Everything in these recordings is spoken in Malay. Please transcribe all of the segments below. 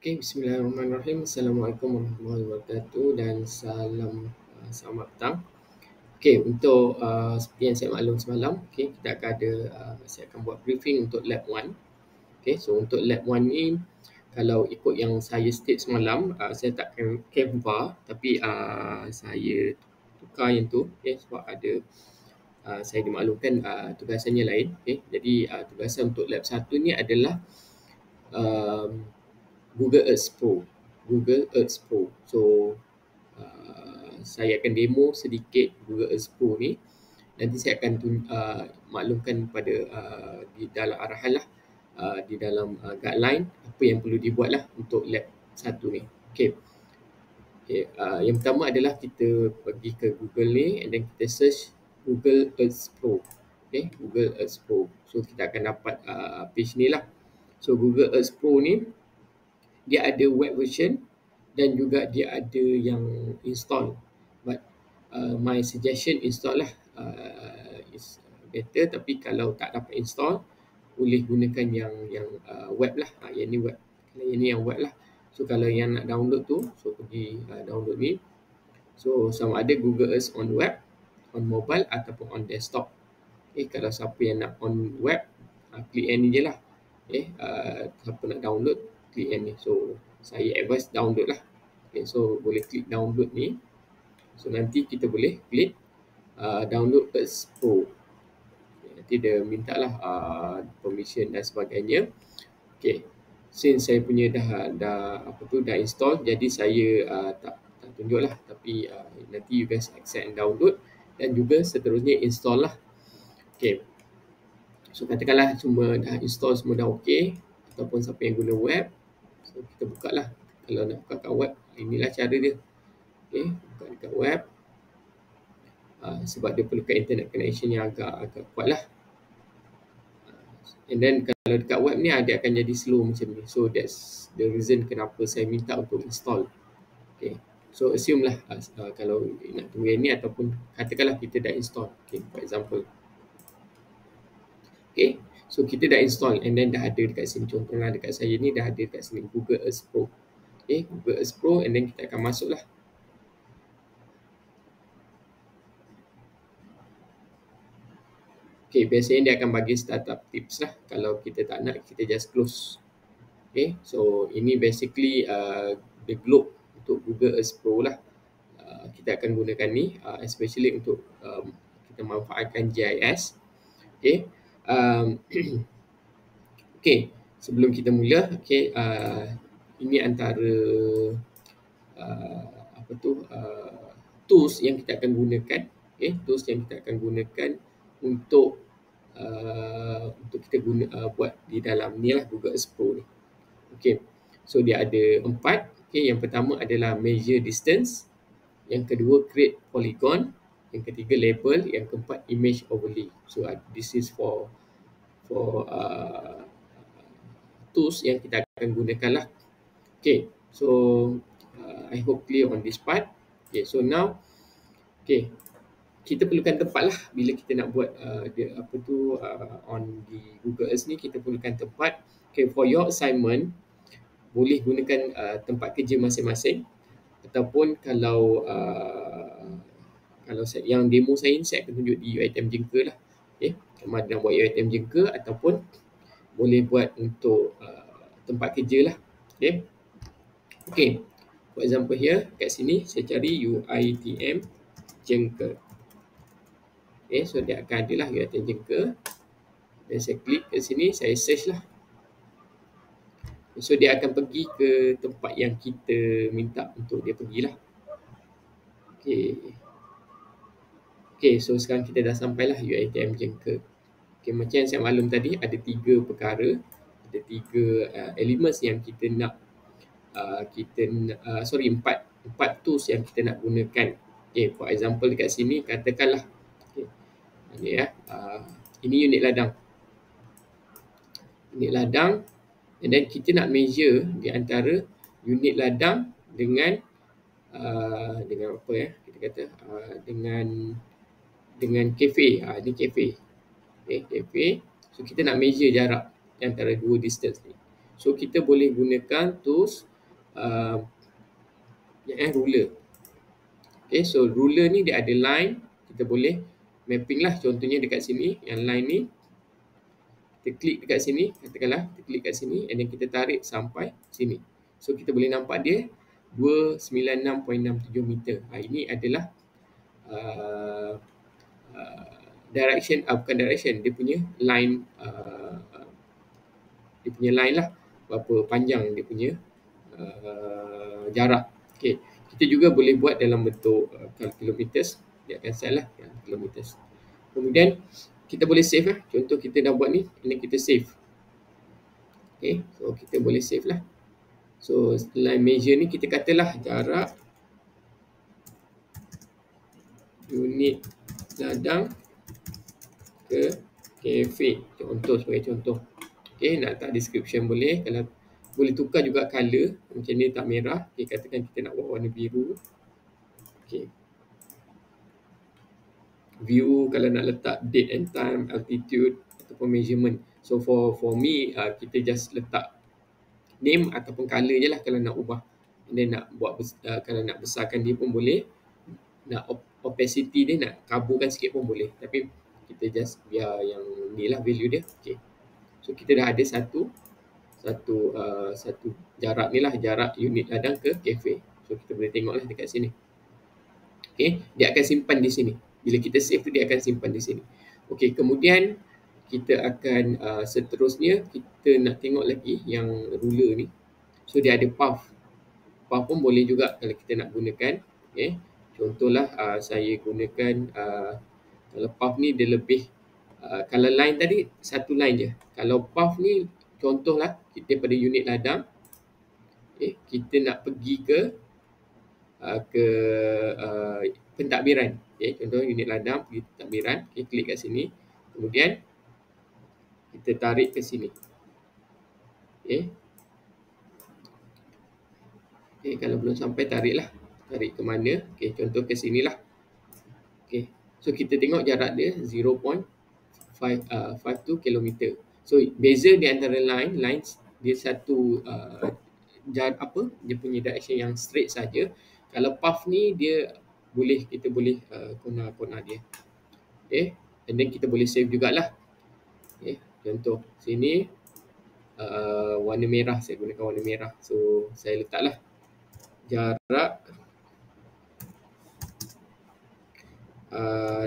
Okay, bismillahirrahmanirrahim. Assalamualaikum warahmatullahi wabarakatuh dan selamat petang. Okay, untuk seperti yang saya maklum semalam, okay, kita akan ada, saya akan buat briefing untuk lab 1. Okay, so untuk lab 1 ni, kalau ikut yang saya state semalam, saya tak Canva, tapi saya tukar yang tu, okay, sebab ada saya dimaklumkan tugasannya lain. Okay, jadi tugasan untuk lab 1 ni adalah um, Google Earth Pro. Google Earth Pro. So, saya akan demo sedikit Google Earth Pro ni. Nanti saya akan maklumkan pada di dalam arahan lah, di dalam guideline apa yang perlu dibuat lah untuk lab 1 ni. Okay. Okay. Yang pertama adalah kita pergi ke Google ni and then kita search Google Earth Pro. Okay. Google Earth Pro. So, kita akan dapat page ni lah. So, Google Earth Pro ni dia ada web version dan juga dia ada yang install. But my suggestion install lah, is better. Tapi kalau tak dapat install, boleh gunakan yang web lah. Yang ni web. Kalau yang ni yang web lah. So kalau yang nak download tu, so pergi download ni. So sama ada Google Earth on web, on mobile ataupun on desktop. Okay, kalau siapa yang nak on web, klik yang ni je lah. Okay, siapa nak download, klik yang ni. So saya advise download lah. Okay, so boleh klik download ni. So nanti kita boleh klik download Earth Pro. Okay, nanti dia minta lah permission dan sebagainya. Okay, since saya punya dah install, jadi saya tak tunjuk lah. Tapi nanti you guys accept and download dan juga seterusnya install lah. Okay, so katakanlah semua dah install, semua dah okay, ataupun siapa yang guna web, so kita buka lah. Kalau nak buka kat web, inilah cara dia. Okay, buka dekat web. Sebab dia perlukan internet connection yang agak kuat lah. And then kalau dekat web ni dia akan jadi slow macam ni. So that's the reason kenapa saya minta untuk install. Okay, so assume lah kalau nak tunggu yang ni ataupun katakanlah kita dah install. Okay, for example. Okay, so kita dah install and then dah ada dekat sini. Contohnya dekat saya ni dah ada dekat sini Google Earth Pro. Okay, Google Earth Pro and then kita akan masuk lah. Okay, biasanya dia akan bagi startup tips lah. Kalau kita tak nak, kita just close. Okay, so ini basically the globe untuk Google Earth Pro lah. Kita akan gunakan ni, especially untuk kita manfaatkan GIS. Okay, okay, sebelum kita mula, okay, ini antara tools yang kita akan gunakan. Okay, tools yang kita akan gunakan untuk kita buat di dalam ni lah Google Earth Pro ni. Okay, so dia ada 4. Okay, yang pertama adalah measure distance, yang kedua create polygon, yang ketiga label, yang keempat image overlay. So this is for tools yang kita akan gunakan lah. Okay, so I hope clear on this part. Okay, so now, okay, kita perlukan tempat lah bila kita nak buat on di Google Earth ni, kita perlukan tempat. Okay, for your assignment, boleh gunakan tempat kerja masing-masing, ataupun kalau yang demo saya ni, saya akan tunjuk di UiTM Jengka lah. Okay, sama ada nak buat UiTM Jengka ataupun boleh buat untuk tempat kerja lah. Okay, okay, for example here, kat sini saya cari UiTM Jengka. Okay, so dia akan ada lah UiTM Jengka. Dan saya klik ke sini, saya search lah. So dia akan pergi ke tempat yang kita minta untuk dia pergilah. Okay. Okay, so sekarang kita dah sampailah UiTM Jengka. Okay, macam yang saya maklum tadi, ada 3 perkara, ada 3 elements yang kita nak, 4 tools yang kita nak gunakan. Okay, for example dekat sini, katakanlah, okay, ini ya, ini unit ladang. Unit ladang, and then kita nak measure di antara unit ladang dengan apa ya, kita kata dengan kafe. Ini kafe. Okay, kafe. So kita nak measure jarak di antara 2 distance ni. So kita boleh gunakan tools ruler. Okay, so ruler ni dia ada line, kita boleh mapping lah. Contohnya dekat sini, yang line ni, kita klik dekat sini, katakanlah kita klik kat sini and then kita tarik sampai sini. So kita boleh nampak dia 296.67 meter. Ini adalah uh, direction, bukan direction, dia punya line, dia punya line lah, berapa panjang dia punya jarak. Okay. Kita juga boleh buat dalam bentuk kilometers, dia akan set lah kilometers. Kemudian kita boleh save lah. Contoh kita dah buat ni, ini kita save. Okay, so kita boleh save lah. So line measure ni kita katalah jarak unit ladang ke kafe. Contoh, sebagai contoh. Okay, nak letak description boleh. Kalau boleh tukar juga color, macam ni tak merah. Okay, katakan kita nak buat warna biru. Okay. View, kalau nak letak date and time, altitude ataupun measurement. So for me, kita just letak name ataupun color je lah kalau nak ubah. And then nak buat, kalau nak besarkan dia pun boleh. Nak opacity dia nak kaburkan sikit pun boleh. Tapi kita just biar yang ni lah value dia. Okay. So kita dah ada satu jarak ni lah, jarak unit ladang ke kafe. So kita boleh tengok lah dekat sini. Okay, dia akan simpan di sini. Bila kita save tu dia akan simpan di sini. Okay, kemudian kita akan seterusnya kita nak tengok lagi yang ruler ni. So dia ada path. Path pun boleh juga kalau kita nak gunakan. Okay, contohlah saya gunakan kalau path ni dia lebih, kalau line tadi satu line je. Kalau path ni contohlah kita pada unit ladang, okay, kita nak pergi ke pentadbiran. Okay, contoh unit ladang pergi pentadbiran. Okay, klik kat sini. Kemudian kita tarik ke sini. Okay. Okay, kalau belum sampai tariklah. Tarik ke mana? Okay, contoh ke sini lah. Okay. So kita tengok jarak dia 0.52 km. So beza di antara lines dia satu dia punya direction yang straight saja. Kalau path ni dia boleh, kita boleh kona dia. Okay, and then kita boleh save jugalah. Okay, contoh sini warna merah, saya gunakan warna merah. So saya letaklah jarak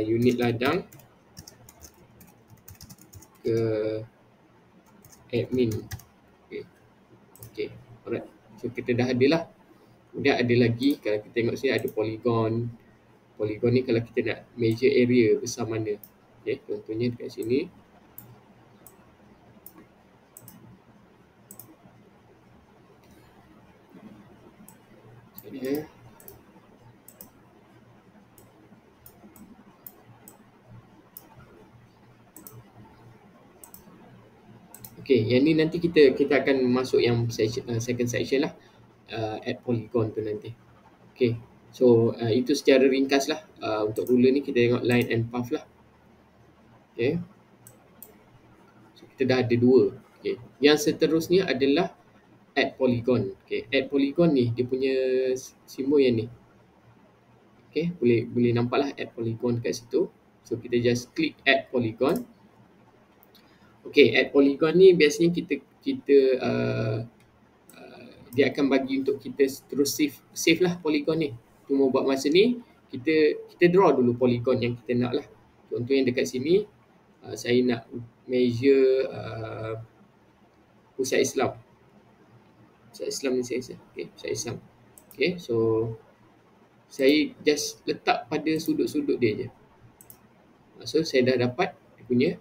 unit ladang ke admin. Okay, alright. So kita dah ada lah. Kemudian ada lagi, kalau kita tengok sini ada polygon. Polygon ni kalau kita nak measure area besar mana. Okay, contohnya dekat sini. Okay, yang ni nanti kita akan masuk yang second section lah, add polygon tu nanti. Okay, so itu secara ringkas lah. Untuk ruler ni kita tengok line and path lah. Okay, so kita dah ada dua. Okay, yang seterusnya adalah add polygon. Okay, add polygon ni dia punya simbol yang ni. Okay, boleh nampak lah add polygon kat situ. So kita just klik add polygon. Okay, add polygon ni biasanya kita dia akan bagi untuk kita terus save lah polygon ni. Cuma buat masa ni kita draw dulu polygon yang kita nak lah. Contoh yang dekat sini saya nak measure pusat Islam. Pusat Islam ni saya okay, pusat Islam. Okay, so saya just letak pada sudut-sudut dia je. So saya dah dapat dia punya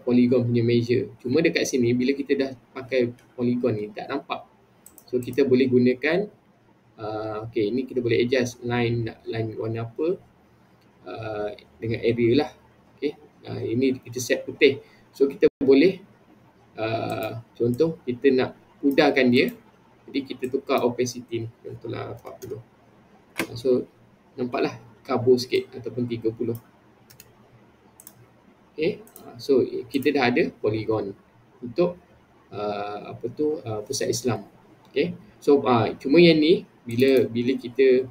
polygon punya measure. Cuma dekat sini bila kita dah pakai polygon ni tak nampak. So kita boleh gunakan okay, ni kita boleh adjust line warna apa dengan area lah. Okay, ini kita set putih. So kita boleh contoh kita nak udahkan dia, jadi kita tukar opacity ni, contohlah 40. So nampaklah kabur sikit ataupun 30. Okay, so kita dah ada polygon untuk pusat Islam. Okay. So cuma yang ni bila kita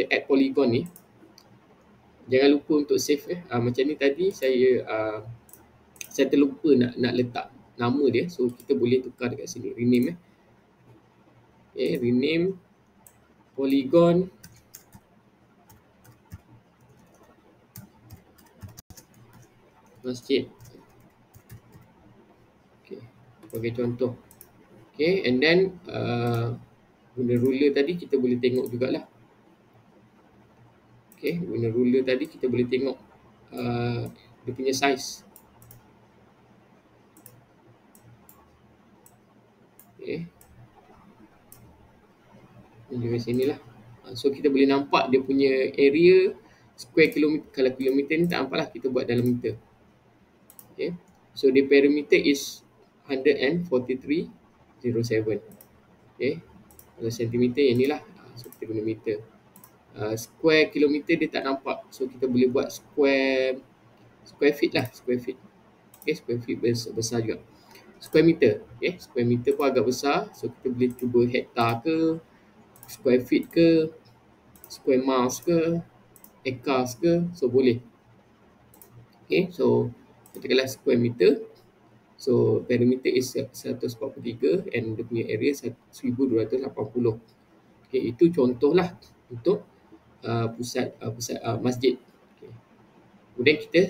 add polygon ni, jangan lupa untuk save macam ni tadi saya terlupa nak letak nama dia, so kita boleh tukar dekat sini, rename okay, rename polygon masjid. Okay, sebagai contoh. Okay, and then guna ruler tadi kita boleh tengok jugalah. Okay, guna ruler tadi kita boleh tengok dia punya size. Okay, ini dari sini lah. So kita boleh nampak dia punya area square kilometer. Kalau kilometer ni tak nampak lah, kita buat dalam meter. Okay, so the perimeter is 143.07. Okay, kalau sentimeter yang ni lah, so kita guna meter. Square kilometer dia tak nampak, so kita boleh buat square feet lah, square feet. Okay, square feet besar juga. Square meter, okay, square meter pun agak besar, so kita boleh cuba hektar ke, square feet ke, square miles ke, acres ke, so boleh. Okay, so katakanlah square meter, so perimeter is 143 and dia punya area 1280. Okay, itu contoh lah untuk pusat masjid. Okay. Kemudian kita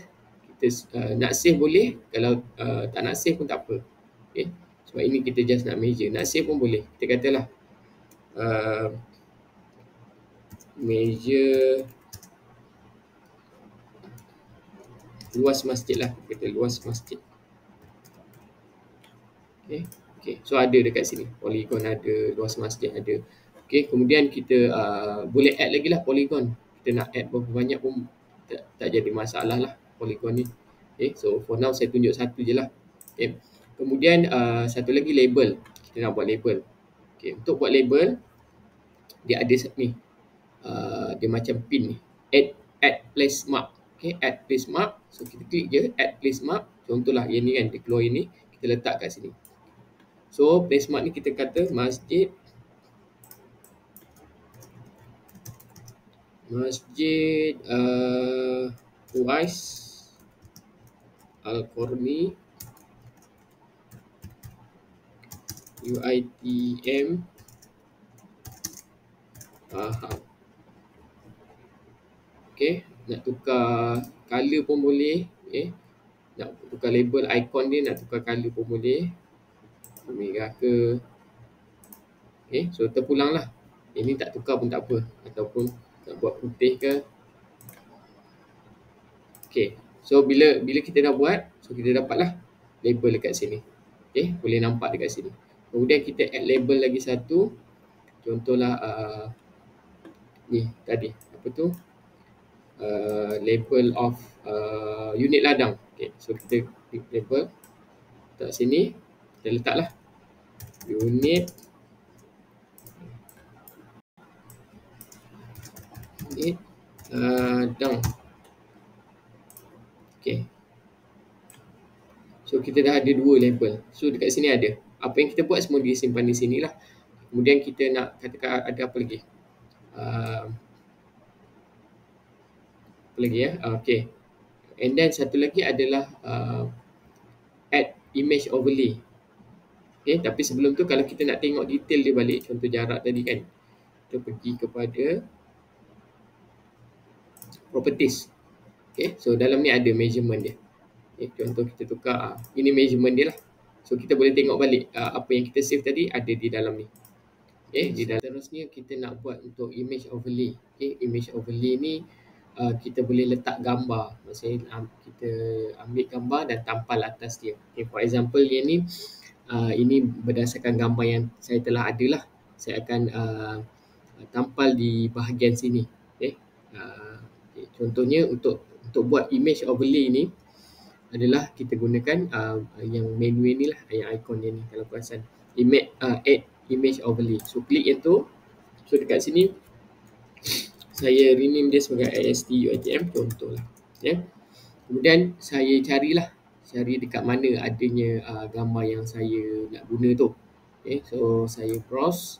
nak save boleh, kalau tak nak save pun tak apa. Okay. Sebab ini kita just nak measure. Nak save pun boleh. Kita katalah measure luas masjid lah. Kita luas masjid. Okay. So ada dekat sini. Polygon ada, luas masjid ada. Okay. Kemudian kita boleh add lagi lah polygon. Kita nak add berapa banyak pun tak jadi masalah lah polygon ni. Okay. So for now saya tunjuk satu je lah. Okay. Kemudian satu lagi label. Kita nak buat label. Okay. Untuk buat label, dia ada ni. Dia macam pin ni. Add place mark. Okay. Add place mark. So kita klik je add place mark. Contohlah yang ni kan, dia keluar ini. Kita letak kat sini. So place mark ni kita kata Masjid Uwais Al-Qarni UITM Faham. Okay, nak tukar color pun boleh. Okay, nak tukar label icon dia, nak tukar color pun boleh, merah ke. Okay, so terpulang lah. Ini tak tukar pun tak apa, ataupun nak buat putih ke. Okay, so bila kita dah buat, so kita dapatlah label dekat sini. Okay, boleh nampak dekat sini. Kemudian kita add label lagi satu. Contohlah ni tadi, apa tu, label of unit ladang. Okay, so kita klik label, letak sini, kita letaklah unit ladang. Okay, so kita dah ada dua label. So dekat sini ada. Apa yang kita buat semua disimpan di sini lah. Kemudian kita nak katakan ada apa lagi? Apa lagi ya? Okay. And then satu lagi adalah add image overlay. Okay, tapi sebelum tu kalau kita nak tengok detail dia balik, contoh jarak tadi kan, kita pergi kepada properties. Okay, so dalam ni ada measurement dia. Okay, contoh kita tukar, ini measurement dia lah. So kita boleh tengok balik apa yang kita save tadi ada di dalam ni. Okay, di dalam. Seterusnya kita nak buat untuk image overlay. Okay, image overlay ni kita boleh letak gambar. Maksudnya kita ambil gambar dan tampal atas dia. Okay, for example yang ni, ini berdasarkan gambar yang saya telah ada lah. Saya akan tampal di bahagian sini. Okay. Okay. Contohnya untuk buat image overlay ni adalah kita gunakan yang menu ni lah, yang icon ni kalau perasan, add image overlay. So klik yang tu. So dekat sini saya rename dia sebagai IST UiTM contoh lah. Okay. Kemudian saya cari dekat mana adanya gambar yang saya nak guna tu. Okay, so saya browse.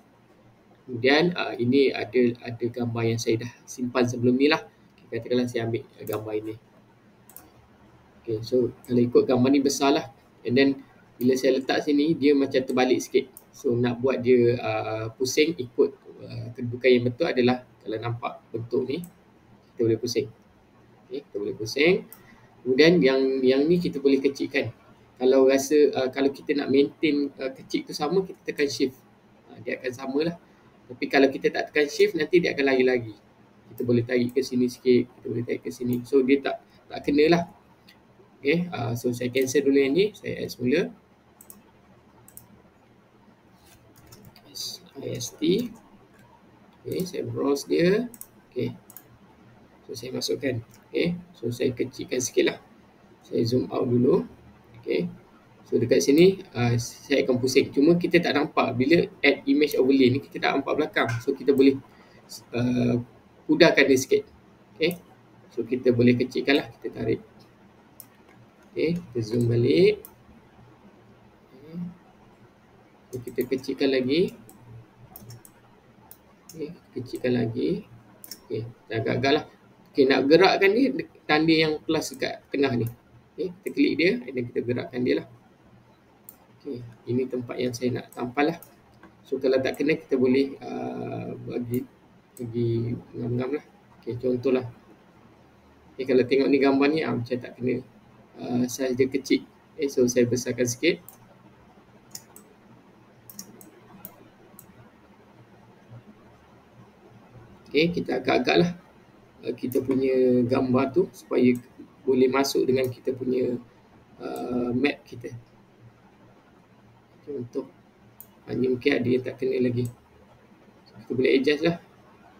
Kemudian ini ada gambar yang saya dah simpan sebelum ni lah. Okay, katakanlah saya ambil gambar ini. Okay, so kalau ikut gambar ni besar lah. And then bila saya letak sini, dia macam terbalik sikit. So nak buat dia pusing ikut kedudukan yang betul adalah kalau nampak bentuk ni, kita boleh pusing. Okay, kita boleh pusing. Kemudian yang ni kita boleh kecilkan. Kalau rasa kalau kita nak maintain kecil tu sama, kita tekan shift. Dia akan samalah. Tapi kalau kita tak tekan shift, nanti dia akan lari-lari. Kita boleh tarik ke sini sikit, kita boleh tarik ke sini. So dia tak kena lah. Okay, so saya cancel dulu yang ni. Saya add semula. IST. Okay, saya browse dia. Okay. So saya masukkan. Okay, so saya kecilkan sikit lah. Saya zoom out dulu. Okay. So dekat sini saya akan pusing. Cuma kita tak nampak. Bila add image overlay ni, kita tak nampak belakang. So kita boleh pudahkan dia sikit. Okay. So kita boleh kecilkan lah. Kita tarik. Okay, kita zoom balik. Okay. So kita kecilkan lagi. Okay, kecilkan lagi. Okay, agak-agak lah. Okay, nak gerakkan dia, tanda yang plus dekat tengah ni. Okay, kita klik dia dan kita gerakkan dia lah. Okay, ini tempat yang saya nak tampal lah. So kalau tak kena, kita boleh bagi ngam-ngam lah. Okay, contohlah. Okay, kalau tengok ni gambar ni macam tak kena, saiz dia kecil. Okay, so saya besarkan sikit. Okay, kita agak-agak lah kita punya gambar tu supaya boleh masuk dengan kita punya map kita. Contoh ni mungkin ada yang tak kena lagi. Kita boleh adjust lah.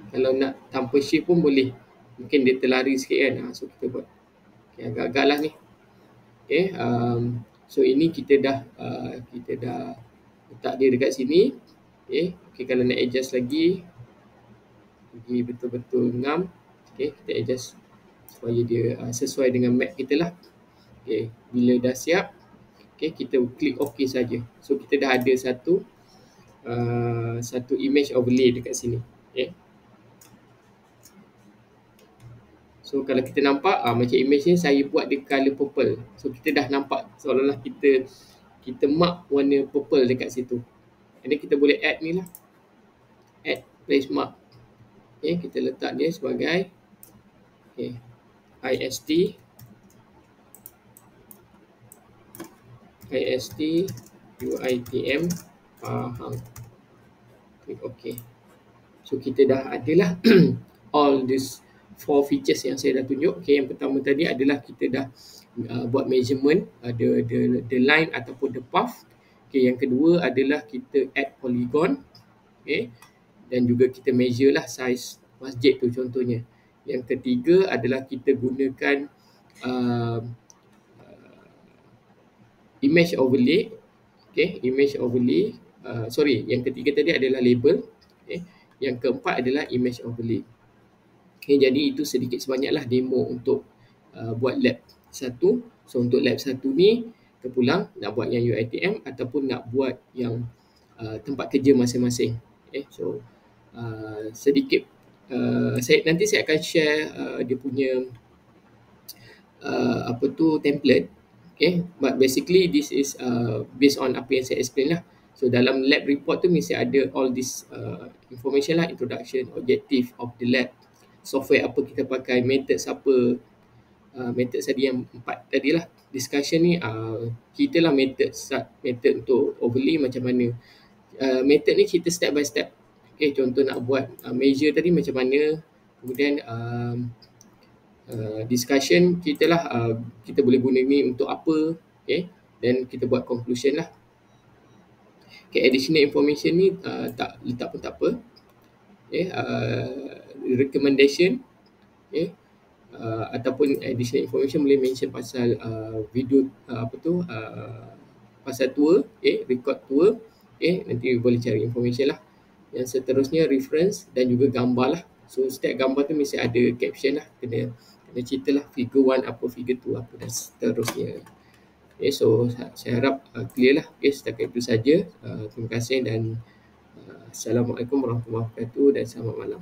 Kalau nak tanpa shift pun boleh. Mungkin dia terlari sikit kan. So kita buat. Okay, agak-agak lah ni. Okay, so ini kita dah letak dia dekat sini. Okay, kalau nak adjust lagi, betul-betul ngam. Okay, kita adjust supaya dia sesuai dengan map kita lah. Okay, bila dah siap, okay, kita klik OK saja. So kita dah ada satu image overlay dekat sini. Okay. So kalau kita nampak macam image ni saya buat dia color purple. So kita dah nampak seolah-olah kita mark warna purple dekat situ. And then kita boleh add ni lah. Add place mark. Okay, kita letak dia sebagai IST UITM faham. Klik OK. So kita dah adalah all these 4 features yang saya dah tunjuk. Okay, yang pertama tadi adalah kita dah buat measurement the line ataupun the path. Okay, yang kedua adalah kita add polygon. Okay, dan juga kita measure lah size masjid tu contohnya. Yang ketiga adalah kita gunakan image overlay. Okay, image overlay. Yang ketiga tadi adalah label. Okay, yang keempat adalah image overlay. Okay, jadi itu sedikit sebanyaklah demo untuk buat lab 1. So untuk lab 1 ni terpulang nak buat yang UiTM ataupun nak buat yang tempat kerja masing-masing. Okay, so sedikit nanti saya akan share dia punya template. Okay, but basically this is based on apa yang saya explain lah. So dalam lab report tu mesti ada all this information lah, introduction, objective of the lab, software apa kita pakai, methods apa, methods tadi yang 4 tadi lah. Discussion ni kita lah method untuk overlay macam mana. Method ni kita step by step. Okay, contoh nak buat measure tadi macam mana, kemudian discussion kita lah, kita boleh guna ni untuk apa. Okay, dan kita buat conclusion lah. Okay, additional information ni tak letak pun tak apa. Okay, recommendation. Okay, ataupun additional information boleh mention pasal video pasal tour. Okay, record tour. Okay, nanti boleh cari information lah. Yang seterusnya reference dan juga gambar lah. So setiap gambar tu mesti ada caption lah. Kena cerita lah figure 1 apa, figure 2 apa dan seterusnya. Okay, so saya harap clear lah. Okay, setakat itu saja. Terima kasih dan Assalamualaikum warahmatullahi wabarakatuh dan selamat malam.